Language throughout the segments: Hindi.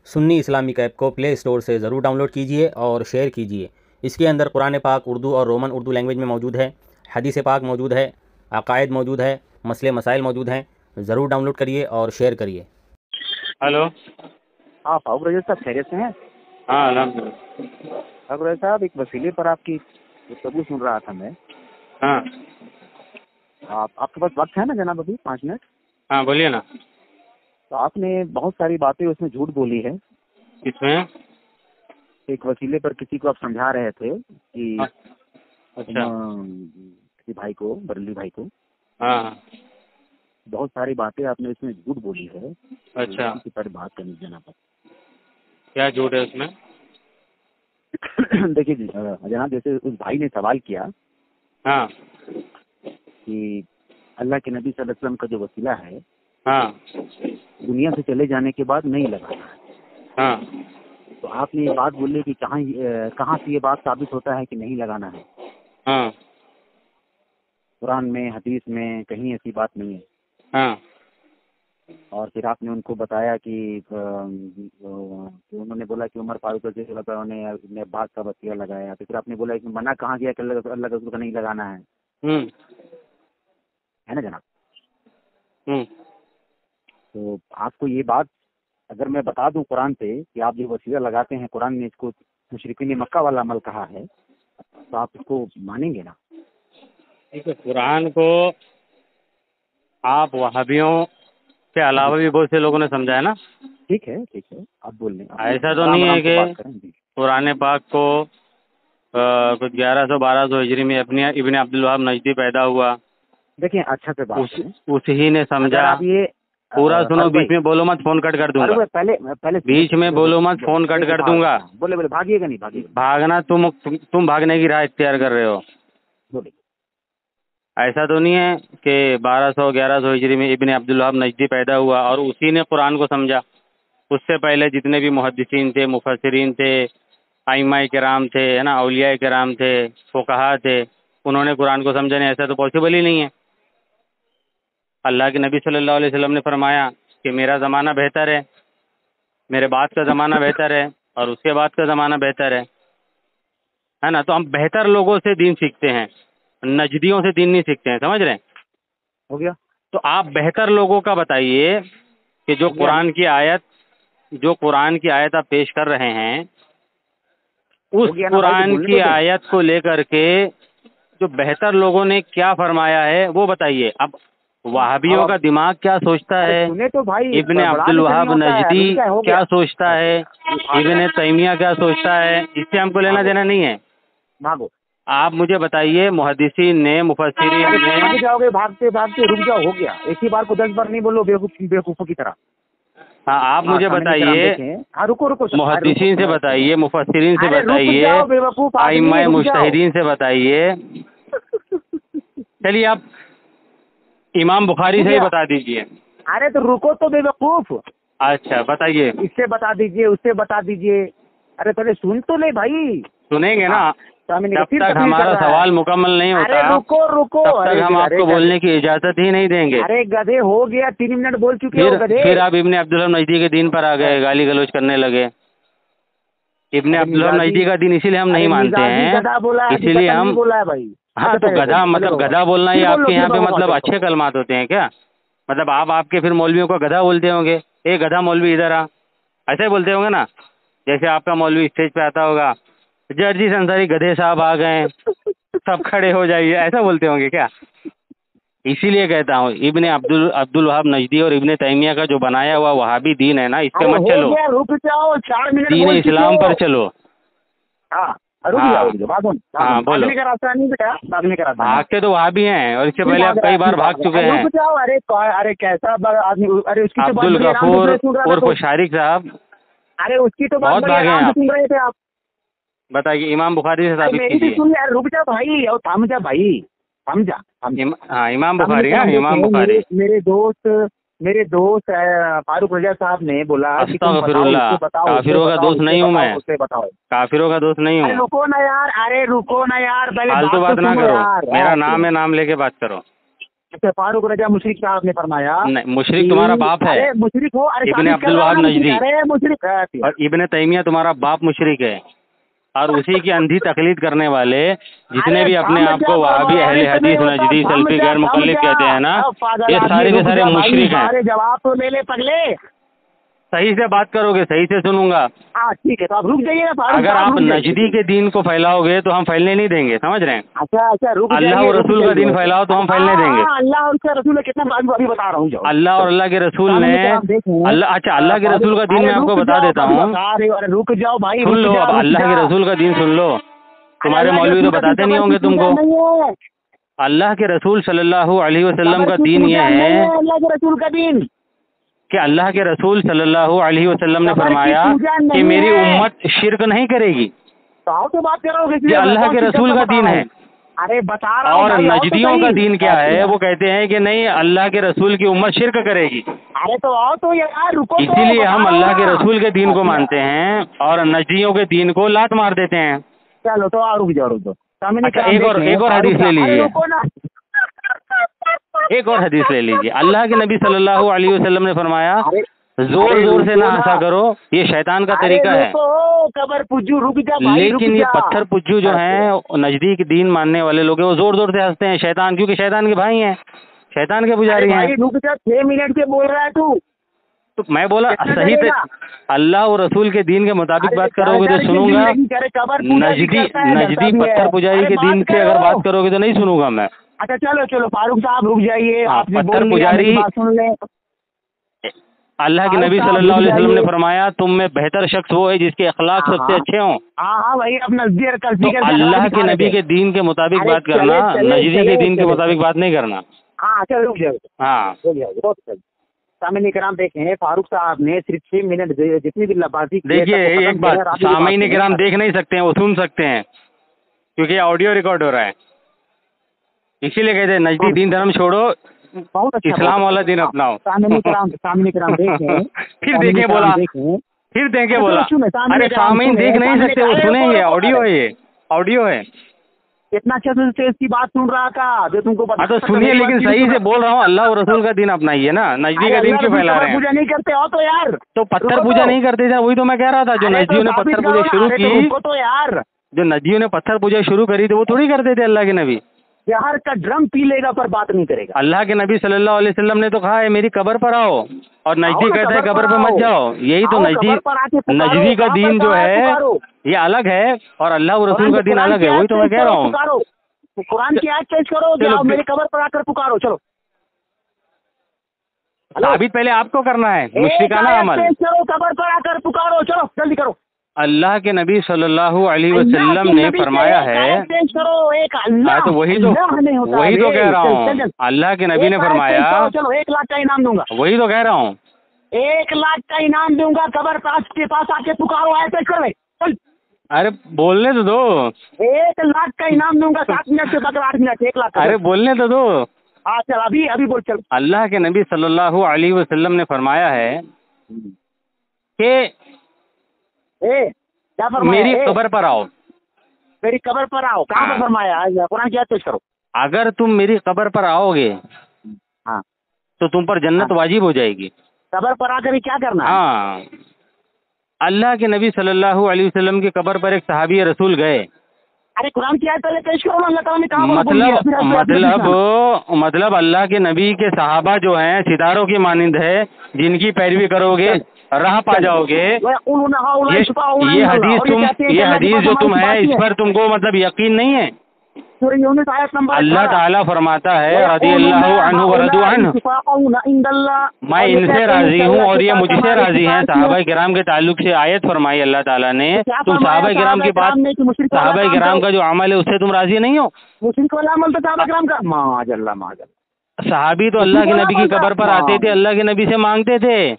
सुन्नी इस्लामिक ऐप को प्ले स्टोर से ज़रूर डाउनलोड कीजिए और शेयर कीजिए। इसके अंदर कुरान पाक उर्दू और रोमन उर्दू लैंग्वेज में मौजूद है, हदीस पाक मौजूद है, अकायद मौजूद है, मसले मसाइल मौजूद हैं। ज़रूर डाउनलोड करिए और शेयर करिए। हेलो। हाँ फारूक रजा साहब खैरियत से हैं? हाँ अल्हम्दुलिल्लाह। फारूक रजा साहब, एक वसीले पर आपकी गुफ्तगू सुन रहा था मैं। हाँ आपके पास वक्त है ना जनाब, अभी 5 मिनट? हाँ बोलिए ना। तो आपने बहुत सारी बातें उसमें झूठ बोली है। किसमें? एक वसीले पर किसी को आप समझा रहे थे कि अच्छा। किसी भाई को, बरली भाई को, हाँ बहुत सारी बातें आपने इसमें झूठ बोली है। अच्छा। इसी पर बात करनी जनाब। क्या झूठ है उसमें? देखिए जी जनाब, जैसे उस भाई ने सवाल किया हाँ कि अल्लाह के नबी सल्लल्लाहु अलैहि वसल्लम का जो वसीला है हाँ दुनिया से चले जाने के बाद नहीं लगाना है। हाँ तो आपने ये बात बोली कि कहाँ से ये बात साबित होता है कि नहीं लगाना है? हाँ कुरान में, हदीस में कहीं ऐसी बात नहीं है। हाँ और फिर आपने उनको बताया कि उन्होंने बोला कि उमर फारूक ने अब्बास का वसीला लगाया। तो फिर आपने बोला कि मना कहाँ गया कि अल्लाह का रसूल नहीं लगाना है ना जनाब? तो आपको ये बात अगर मैं बता दूं कुरान से कि आप जो वसीला लगाते हैं, कुरान ने इसको मुशरिकीन मक्का वाला अमल कहा है, तो आप इसको मानेंगे ना? ठीक है। कुरान को आप वहाबियों के अलावा भी बहुत से लोगों ने समझा है ना। ठीक है ठीक है, आप बोल लें। ऐसा तो नहीं है कि कुरान पाक को कुछ 1100-1200 हिजरी में अपने इब्ने अब्दुल वहाब नजदी पैदा हुआ। देखिए अच्छा से बात उसी ने समझा। आप ये पूरा सुनो, बीच में बोलो मत, फोन कट कर दूंगा। पहले बीच में बोलो मत, फोन कट कर दूंगा। बोले भागिएगा नहीं, भागिएगा। भागना तुम भागने की राह इख्तियार कर रहे हो। बोले ऐसा तो नहीं है कि 1200-1100 हिजरी में इब्ने अब्दुल वहाब नजदी पैदा हुआ और उसी ने कुरान को समझा। उससे पहले जितने भी मुहद्दिसीन थे, मुफस्सिरीन थे, आइम्माए किराम थे, है ना, औलियाए किराम थे, फुक़हा थे, उन्होंने कुरान को समझा नहीं। ऐसा तो पॉसिबल ही नहीं है। अल्लाह के नबी सल्लल्लाहु अलैहि वसल्लम ने फरमाया कि मेरा ज़माना बेहतर है, मेरे बाद का ज़माना बेहतर है और उसके बाद का ज़माना बेहतर है ना। तो हम बेहतर लोगों से दीन सीखते हैं, नजदियों से दीन नहीं सीखते हैं। समझ रहे हैं? हो गया। तो आप बेहतर लोगों का बताइए कि जो कुरान की आयत आप पेश कर रहे हैं, उस कुरान की आयत को लेकर के जो बेहतर लोगों ने क्या फरमाया है वो बताइए। अब वहाबियों का दिमाग क्या सोचता है, तो भाई इब्ने अब्दुल वहाब नजदी क्या सोचता है, इब्ने तैमिया क्या सोचता है, इससे हमको लेना देना नहीं है। भागो, आप मुझे बताइए, मुहद्दिसीन ने, मुफस्सिरीन ने। जाओगे भागते भागते, रुक जाओ, हो गया। एक ही बार को 10 बार नहीं बोलो बेवकूफों की तरह। हाँ, आप मुझे बताइए, रुको मुहद्दिसीन से बताइए, मुफस्सिरीन से बताइए, आइम्माए मुज्तहिदीन से बताइए। चलिए आप इमाम बुखारी से ही बता दीजिए। अरे तो रुको तो बेवकूफ। अच्छा बताइए। इससे बता दीजिए, उससे बता दीजिए। अरे पहले सुन तो ले भाई। सुनेंगे ना, जब तक हमारा सवाल मुकम्मल नहीं होता रुको तब तक हम आपको बोलने की इजाजत ही नहीं देंगे। अरे गधे, हो गया 3 मिनट बोल चुके हो गधे। फिर आप इब्ने अब्दुल वहाब नजदी के दीन पर आ गए, गाली गलौज करने लगे। इब्ने अब्दुल वहाब नजदी का दीन इसीलिए हम नहीं मानते हैं, इसीलिए हम। बोला है भाई। हाँ तो गधा, मतलब गधा बोलना ही आपके यहाँ पे मतलब अच्छे कलमात होते हैं क्या? मतलब आपके फिर मौलवियों को गधा बोलते होंगे। ए गधा मौलवी इधर आ, ऐसे बोलते होंगे ना। जैसे आपका मौलवी स्टेज पे आता होगा, जर्जी संसारी गधे साहब आ गए, सब खड़े हो जाइए, ऐसा बोलते होंगे क्या? इसीलिए कहता हूँ, इब्ने अब्दुल वहाब नजदी और इब्ने तैमिया का जो बनाया हुआ वहाबी दीन है ना, इस पे मत चलो। रुक जाओ, 4 मिनट दीन इस्लाम पर चलो। हाँ बोलो। का रास्ता नहीं बेटा, भागने का रास्ता। भागते तो वहां भी हैं और इससे पहले आप कई बार भाग चुके हैं। अरे कैसा आदमी। अरे उसकी तो अब्दुल गफूर उर्फ शारिक साहब, अरे उसकी तो बहुत भागे हैं आप। सुन रहे थे आप। बताइए, इमाम बुखारी से साबित कीजिए। सुन यार, रुक जा भाई, और थम जा भाई, थम जा। हाँ इमाम बुखारी, हाँ इमाम बुखारी। मेरे दोस्त फारूक रजा साहब ने बोला कि अस्तगफिरुल्लाह, काफिरों का दोस्त नहीं हूँ मैं। बताओ, काफिरों का दोस्त नहीं हूँ। रुको ना यार, अरे रुको ना यार, फालतू बात ना करो, मेरा नाम है, नाम लेके बात करो। अच्छा, फारूक रजा मुशरिक साहब ने फरमाया नहीं, मुशरिक तुम्हारा बाप है, अरे मुशरिक हो, अरे इब्ने साबित कर अब्दुल रहा वहाब हूं ना, नजदी, अरे मुशरिक और इब्ने तैमिया तुम्हारा बाप मुशरिक है, और उसी की अंधी तकलीद करने वाले जितने भी अपने आप को वहाबी, अहले हदीस, नजदी, सल्फी, गैर मुकल्लिद कहते हैं ना, ये सारे के सारे मुशरिक हैं। जवाब तो ले ले पगले। सही से बात करोगे, सही से सुनूंगा। हाँ ठीक है, तो आप रुक जाइए ना फारूक अगर साहब, आप रुक जाइए। नजदी के दीन को फैलाओगे तो हम फैलने नहीं देंगे, समझ रहे हैं? अच्छा अच्छा, रुक अल्लाह जाइए, और रुक रसूल का जाइए। दीन फैलाओ तो हम फैलने देंगे। हाँ, अल्लाह और उसका रसूल है, कितना बात अभी बता रहा हूँ जाओ। अल्लाह और अल्लाह के रसूल ने, अल्लाह, अच्छा अल्लाह के रसूल का दीन मैं आपको बता देता हूँ, अरे रुक जाओ भाई, सुन लो। अब अल्लाह के रसूल का दीन सुन लो, तुम्हारे मौलवी तो बताते नहीं होंगे तुमको। अल्लाह के रसूल सल्लल्लाहु अलैहि वसल्लम का दीन ये है, अल्लाह के रसूल का दीन, कि अल्लाह के रसूल सल्लल्लाहु अलैहि वसल्लम ने फरमाया कि मेरी उम्मत शिरक नहीं करेगी। तो बात करोगे, ये अल्लाह के रसूल का दीन है। अरे बता रहा हूँ। और नजदियों का दीन क्या है? वो कहते हैं कि नहीं, अल्लाह के रसूल की उम्मत शिरक करेगी। अरे तो आओ तो यार, रुको। इसीलिए हम अल्लाह के रसूल के दीन को मानते हैं और नजदियों के दीन को लात मार देते हैं। चलो तो रुक जाओ। अच्छा, एक और हदीस ले लीजिए, एक और हदीस ले लीजिए। अल्लाह के नबी सल्लल्लाहु अलैहि वसल्लम ने फरमाया, जोर जोर से ना हंसा करो, ये शैतान का तरीका है। कबर पुज्जू, रुक जा भाई, लेकिन ये पत्थर पुज्जू जो हैं, नजदीक दीन मानने वाले लोग हैं, वो जोर जोर से हंसते हैं, शैतान, क्योंकि शैतान के भाई हैं, शैतान के पुजारी हैं। रुक जा, 6 मिनट से बोल रहा है तू। तो मैं बोला सही से, अल्लाह और रसूल के दीन के मुताबिक बात करोगे तो सुनूंगा, नजदी पत्थर पुजारी के दीन से अगर बात करोगे तो नहीं सुनूंगा मैं। अच्छा चलो फारूक साहब रुक जाइए, आप पत्थर पुजारी, सुन ले। अल्लाह के नबी सल्लल्लाहु अलैहि वसल्लम ने फरमाया, तुम में बेहतर शख्स वो है जिसके अखलाक सबसे अच्छे हों। हाँ भाई, अपना तो अल्लाह के नबी के दीन के मुताबिक बात करना, नजदी के दीन के मुताबिक बात नहीं करना। हाँ चलो रुक जाओ। हाँ सामने किराम देखें, फारूक साहब ने सिर्फ 6 मिनट जितनी भी लबाजी, देखिए एक बात, सामने किराम देख नहीं सकते हैं, वो सुन सकते हैं, क्योंकि ऑडियो रिकॉर्ड हो रहा है। इसीलिए कहते हैं नजदी दीन धर्म छोड़ो, इस्लाम वाला दिन अपनाओ। सामने किराम देखें, फिर देखें बोला, फिर देखें बोला। अरे सामने देख नहीं सकते, वो सुनेंगे, ऑडियो है, ये ऑडियो है। इतना अच्छा से इसकी बात सुन रहा था जो तुमको पता। तो सुनिए, लेकिन सही से बोल रहा हूँ, अल्लाह और रसूल का दिन अपनाइए ना, नजदी का दिन क्यों फैला रहे हैं? पूजा नहीं करते हो तो यार, तो पत्थर पूजा नहीं करते थे, वही तो मैं कह रहा था। जो नजदियों ने पत्थर पूजा शुरू की, तो यार जो नजदियों ने पत्थर पूजा शुरू करी थी, वो थोड़ी करते थे अल्लाह के नबी। जहर का ड्रम पी लेगा पर बात नहीं करेगा। अल्लाह के नबी सल्लल्लाहु अलैहि वसल्लम ने तो कहा है मेरी कब्र पर आओ, और नजदी कहते हैं कब्र पे मत जाओ। यही तो नजदी का दीन जो है ये अलग है, और अल्लाह और रसूल का दीन अलग है, वही तो मैं कह रहा हूँ। कुरान की आयत पेश करो, जाओ मेरी कब्र पर आकर पुकारो। चलो साबित पहले आपको करना है, मुश्रिकाना अमल। चलो कब्र पर आकर पुकारो, चलो जल्दी करो। अल्लाह के नबी सल्लल्लाहु अलैहि वसल्लम ने फरमाया है, एक अल्लाह, तो वही तो कह रहा हूँ, अल्लाह के नबी ने फरमाया, चलो 1 लाख का इनाम दूंगा। वही तो कह रहा हूँ, 1 लाख का इनाम दूंगा, कब्र के पास आके पुकारो, आए पेश कर। चल अरे बोलने तो दो। 1 लाख का इनाम दूंगा, 7 मिनट से बकर 8 मिनट, 1 लाख। अरे बोलने तो दो। हाँ चल, अभी बोल चल। अल्लाह के नबी सल्लल्लाहु अलैहि वसल्लम ने फरमाया है कि क्या फरमाया? मेरी कब्र पर आओ, मेरी कब्र पर आओ। कहाँ पर फरमाया? कुरान की आयत पेश करो। अगर तुम मेरी कब्र पर आओगे, हाँ, तो तुम पर जन्नत वाजिब हो जाएगी। कब्र पर आकर क्या करना? हाँ, अल्लाह के नबी सल्लल्लाहु अलैहि वसल्लम की कब्र पर एक सहाबी रसूल गए। अरे कुरान की आयत पहले पेश करो ना, अल्लाह ताला ने कहा। मतलब अल्लाह के नबी के सहाबा जो हैं सितारों की मानिंद है, जिनकी पैरवी करोगे राह पा जाओगे। ये हदीस जो तुम है, इस पर तुमको मतलब यकीन नहीं है? अल्लाह ताला फरमाता है, रज़ियल्लाहु अन्हु व रज़ू अन्हु, मैं इनसे राजी हूँ और ये मुझसे राजी हैं। सहाबा किराम के ताल्लुक से आयत फरमाई अल्लाह ताला ने। तुम सहाबा किराम की बात, सहाबा किराम का जो अमल है उससे तुम राजी नहीं हो? मुशरिक वाला अमल तो सहाबा किराम का। माज़अल्लाह। सहाबी तो अल्लाह के नबी की कब्र पर आते थे, अल्लाह के नबी से मांगते थे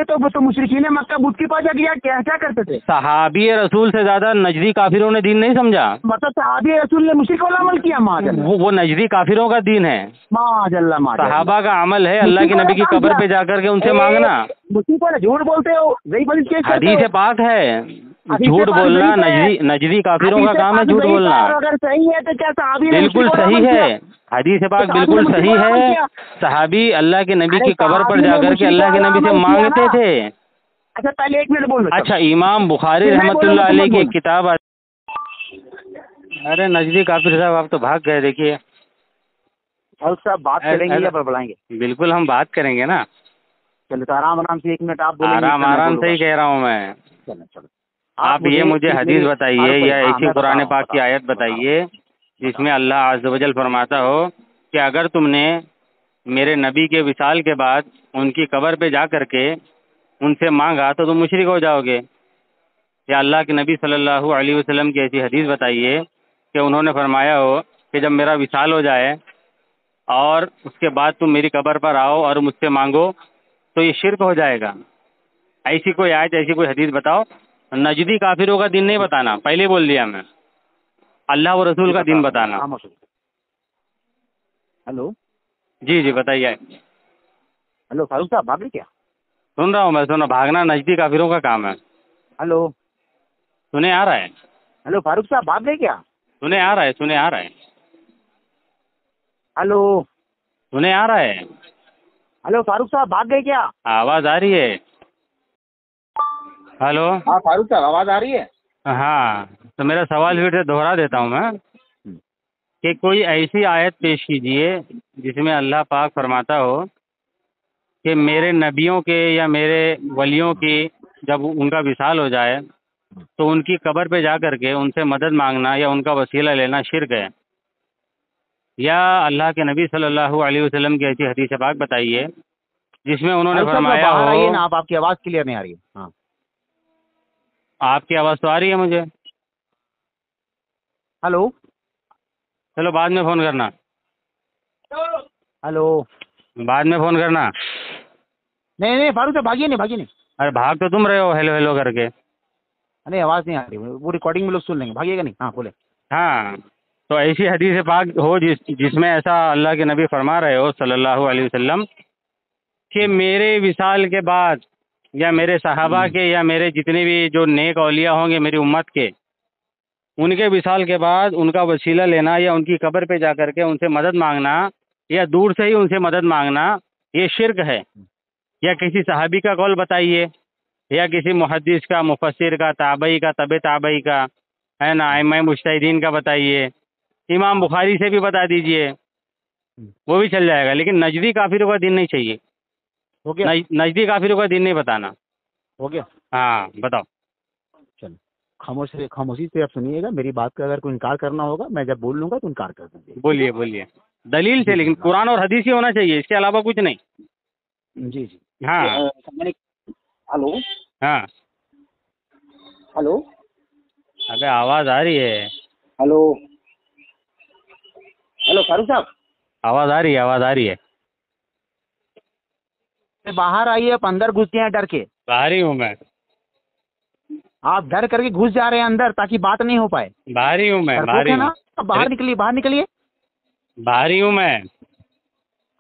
तो मुशरिकीन मक्का बुत की पूजा किया, क्या करते थे? सहाबी रसूल से ज्यादा नजदी काफिरों ने दीन नहीं समझा। मतलब सहाबी रसूल ने मुशरिक वाला अमल किया। वो नजदी काफिरों का दीन है। माज़अल्लाह। सहाबा का अमल है अल्लाह के नबी की कब्र पे जाकर के उनसे मांगना। मुशरिक वाला झूठ बोलते हो, हदीस पाक है, झूठ बोलना नजदी काफिरों का काम है, झूठ बोलना। अगर सही है तो क्या सहाबी ने बिल्कुल सही है, हदीस पाक बिल्कुल सही है। सहाबी अल्लाह के नबी की कब्र पर जाकर के अल्लाह के नबी से मांगते थे। अच्छा पहले 1 मिनट बोलो। अच्छा, इमाम बुखारी रहमतुल्लाह अलैह की एक किताब। अरे नजदी काफिर साहब, आप तो भाग गए। देखिए साहब, बात करेंगे या बड़बड़ाएंगे? बिल्कुल हम बात करेंगे ना। चलो तो आराम से 1 मिनट आप बोलेंगे। आराम से ही कह रहा हूँ मैं। चलो आप ये मुझे हदीस बताइए या ऐसी कुरान पाक की आयत बताइए जिसमें अल्लाह अज़्ज़ वजल फरमाता हो कि अगर तुमने मेरे नबी के विसाल के बाद उनकी कब्र पे जा करके उनसे मांगा तो तुम मुशरिक हो जाओगे। या अल्लाह के नबी सल्लल्लाहु अलैहि वसल्लम की ऐसी हदीस बताइए कि उन्होंने फरमाया हो कि जब मेरा विसाल हो जाए और उसके बाद तुम मेरी कब्र पर आओ और मुझसे मांगो तो ये शिर्क हो जाएगा। ऐसी कोई आयत, ऐसी कोई हदीस बताओ। नजदी काफिरों का दिन नहीं बताना, पहले बोल दिया मैं, अल्लाह व रसूल का दिन बताना। हेलो जी बताइए। हेलो फारूक साहब, भाग गए क्या? सुन रहा हूँ मैं, सुन रहा। भागना नजदी काफिरों का काम है। हेलो सुने आ रहा है। हेलो फारूक साहब, भाग गए क्या? सुने आ रहा है, सुने आ रहा है। हेलो सुने आ रहा है। हेलो फारूक साहब, भाग गए क्या? आवाज आ रही है। हेलो। हाँ फारूक साहब, आवाज आ रही है। हाँ, तो मेरा सवाल फिर से दोहरा देता हूँ मैं कि कोई ऐसी आयत पेश कीजिए जिसमें अल्लाह पाक फरमाता हो कि मेरे नबियों के या मेरे वलियों की जब उनका विसाल हो जाए तो उनकी कब्र पे जा कर के उनसे मदद मांगना या उनका वसीला लेना शिर्क है। या अल्लाह के नबी सल्लल्लाहु अलैहि वसल्लम की ऐसी हदीस पाक बताइए जिसमें उन्होंने फरमाया हो। आइए ना आप, आपकी आवाज़ क्लियर नहीं आ रही है। हाँ, आपकी आवाज़ तो आ रही है मुझे। हेलो चलो बाद में फ़ोन करना। हेलो, बाद में फ़ोन करना। नहीं फारूक साहब, भागिए नहीं। अरे भाग तो तुम रहे हो हेलो हेलो करके। नहीं, आवाज़ नहीं आ रही, वो रिकॉर्डिंग में लोग सुन लेंगे। भागिएगा नहीं। हाँ बोले। हाँ, तो ऐसी हदीस पाक हो जिसमें ऐसा अल्लाह के नबी फरमा रहे हो सल्लल्लाहु अलैहि वसल्लम कि मेरे विसाल के बाद या मेरे सहाबा के या मेरे जितने भी जो नेक औलिया होंगे मेरी उम्मत के, उनके विसाल के बाद उनका वसीला लेना या उनकी कब्र पे जा कर के उनसे मदद मांगना या दूर से ही उनसे मदद मांगना ये शिर्क है। या किसी सहाबी का कौल बताइए या किसी मुहद्दिस का, मुफस्सिर का, ताबई का, तबे ताबई का, है ना, इमाम मुज्तहिदीन का बताइए। इमाम बुखारी से भी बता दीजिए, वो भी चल जाएगा। लेकिन नजदी काफिरों का दिन नहीं चाहिए। हो गया? नजदी काफिरों का दिन नहीं बताना। हो गया? हाँ बताओ। चलो खामोशी से आप सुनिएगा। मेरी बात का अगर कोई इनकार करना होगा, मैं जब बोल लूंगा तो इनकार कर दीजिए। बोलिए दलील से, लेकिन कुरान और हदीस ही होना चाहिए, इसके अलावा कुछ नहीं। जी हाँ। हेलो हाँ। हेलो अबे आवाज आ रही है। हेलो हेलो फारूक साहब, आवाज आ रही है। बाहर आइए। आप अंदर घुसते हैं डर के। बाहर ही हूँ मैं। आप डर करके घुस जा रहे हैं अंदर ताकि बात नहीं हो पाए। बाहर ही हूँ मैं। बाहर निकलिए। बाहर ही हूँ मैं।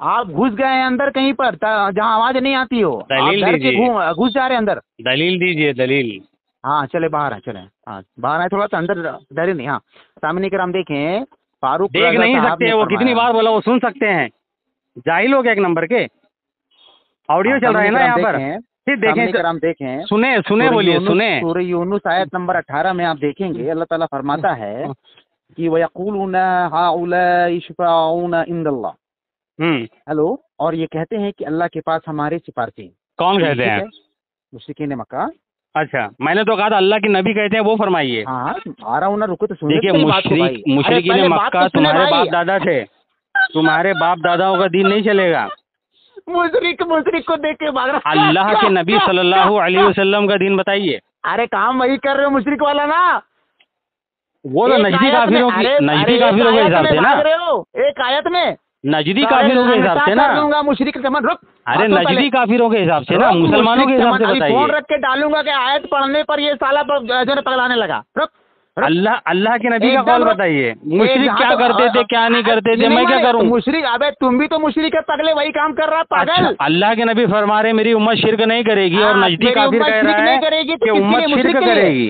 आप घुस गए हैं अंदर कहीं पर जहाँ आवाज नहीं आती हो। दलील दीजिए। घुस जा रहे हैं अंदर। दलील दीजिए, दलील। हाँ चले बाहर है, चले। हाँ बाहर आए, थोड़ा सा अंदर डरे नहीं। हाँ सामने कर हम देखें। फारूक देख नहीं सकते, वो कितनी बार बोला, वो सुन सकते हैं। जाहिल हो गया एक नंबर के। ऑडियो चल रहा है ना यहाँ पर। फिर देखें, सुने बोलिए, सुने। सूरह यूनुस आयत नंबर 18 में आप देखेंगे अल्लाह ताला फरमाता है कि वयक़ूलूना हाउलाई शुफ़ाऊना इंदल्लाह। हेलो, और ये कहते हैं कि अल्लाह के पास हमारे सिफारिशी। कौन कहते हैं? मुशरिकीन मक्का। अच्छा, मैंने तो कहा था अल्लाह की नबी कहते हैं, वो फरमाइए। हाँ आ रहा हूँ ना, रुको तो सुनिए। देखिए मुशरिकीन मक्का तुम्हारे बाप दादा थे। तुम्हारे बाप दादाओं का दीन नहीं चलेगा। मुशरिक को देख के भाग रहा। अल्लाह के नबी सल्लल्लाहु अलैहि वसल्लम का दीन बताइए। अरे काम वही कर रहे हो मुशरिक वाला ना। वो तो नजदी काफिरों के हिसाब से ना। एक आयत में नजदी काफिरों के हिसाब से ना। मुशरिक रुक। अरे नजदी काफिरों के हिसाब से ना, मुसलमानों के हिसाब से बताइए। फोन रख के डालूंगा कि आयत पढ़ने पर ये साला जो है पगलाने लगा। रुक। अल्लाह के नबी का कौल बताइए। मुशरिक क्या करते थे, क्या नहीं करते थे, मैं क्या करूं? मुशरिक, अबे तुम भी तो मुशरिक है पगले, वही काम कर रहा है पागल। अल्लाह के नबी फरमा रहे मेरी उम्मत शिर्क नहीं करेगी और नजदी काफिर कह रहा है कि उम्मत शिर्क करेगी।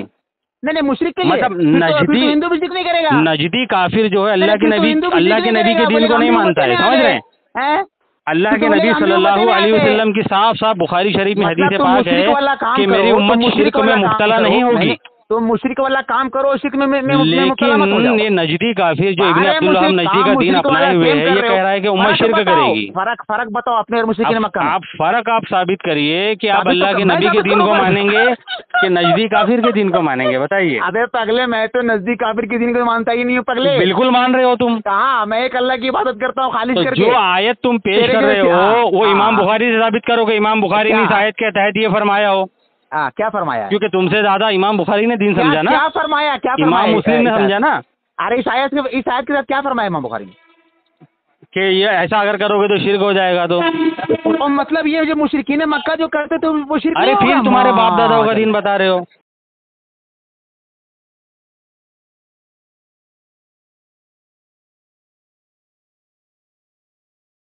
नहीं मुशरिक के लिए, मतलब फिर तो नजदी हिंदू भी शिरक नहीं करेगा। नजदी काफिर जो है अल्लाह के फिर तो नबी हिंदू भी अल्लाह शिरक के नहीं नबी के करेगा, दीन को नहीं बोलेगा मानता है, हम समझ रहे हैं? हैं? अल्लाह फिर के तो नबी बोलेगा हम सल्लल्लाहु लोग अलैहि बताने आते हैं। वसल्लम की साफ साफ बुखारी शरीफ में मतलब हदीस तुम पाक मुशरिक वाला है काम कि करो, मेरी तुम उम्मत मुशरिक शिरक में वाला काम मुब्तला करो, नहीं होगी। तो मुशरिक वाला काम करो, शिरक में मुब्तला मत हो जाओ। लेकिन ये नजदी काफिर जो इब्न अरे अब्दुल्लाह मुशरिक नजदी काम का दीन मुशरिक वाला अपनाए हुए सेम है, कर ये रहे कह हो। रहा है कि उम्मत फर्क शिरक बताओ, करेगी। फर्क बताओ अपने और मुशरिक मक्का में। आप फर्क आप साबित करिए कि आप साबित अल्लाह तो के मैं नबी के साबित दीन को करूंगा। मानेंगे कि नजदी काफिर के दीन को मानेंगे, बताइए। अबे पगले, मैं तो नजदीक काफिर के दिन को मानता ही नहीं हूँ पगले। बिल्कुल मान रहे हो तुम। कहा मैं एक अल्लाह की इबादत करता हूँ खालिश तो करके। जो आयत तुम पेश कर रहे हो वो इमाम बुखारी से साबित करो कि इमाम बुखारी ने इस आयत के तहत ये फरमाया हो। क्या फरमाया है? क्योंकि तुमसे ज्यादा इमाम बुखारी ने दीन समझा ना। क्या फरमाया? इमाम मुस्लिम ने समझा ना। अरे इस आयत के साथ क्या फरमाया इमाम बुखारी ने? कि ये ऐसा अगर करोगे तो शिरक हो जाएगा। तो और मतलब ये जो मुशरिकीन मक्का जो करते थे वो शिरक अरे नहीं फिर होगा? तुम्हारे बाप दादाओं का दीन बता रहे हो।